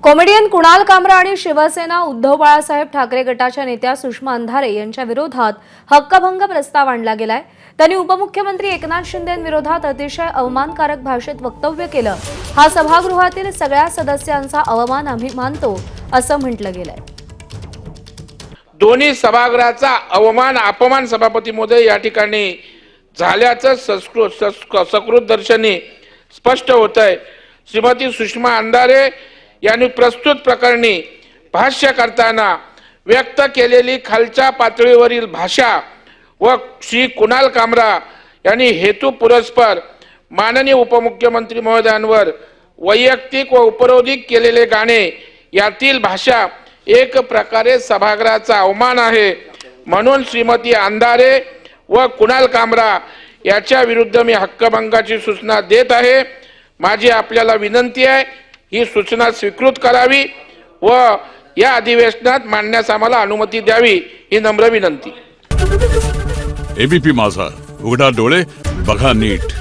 Comedian Kunal कामरा आणि शिवसेना उद्धव बाळासाहेब ठाकरे गटाच्या नेत्या सुषमा अंधारे यांच्या विरोधात हक्कभंग प्रस्ताव आणला गेलाय। त्यांनी उपमुख्यमंत्री एकनाथ शिंदेंविरोधात अतिशय अवमानकारक भाषेत वक्तव्य केलं। हा सभागृहातील सगळ्या सदस्यांचा अवमान आम्ही मानतो असं म्हटलं गेलंय। दोन्ही सभागृहाचा अवमान अपमान सभापती महोदय या ठिकाणी झाल्याचं सकृत दर्शनी स्पष्ट होत आहे। श्रीमती सुषमा अंधारे यांनी प्रस्तुत प्रकरणी भाष्य करताना व्यक्त केलेली खालच्या पातळीवरील भाषा व श्री कुणाल कामरा यांनी हेतू पुरस्पर माननीय उपमुख्यमंत्री महोदयांवर वैयक्तिक व उपरोधिक केलेले गाणे यातील भाषा एक प्रकारे सभागृहाचा अवमान आहे। म्हणून श्रीमती अंधारे व कुणाल कामरा याच्या विरुद्ध मी हक्कभंगाची सूचना देत आहे। माझी आपल्याला विनंती आहे, ही सूचना स्वीकृत करावी व या अधिवेशनात मांडण्यास आम्हाला अनुमती द्यावी, ही नम्र विनंती। एबीपी माझा, उघडा डोळे बघा नीट।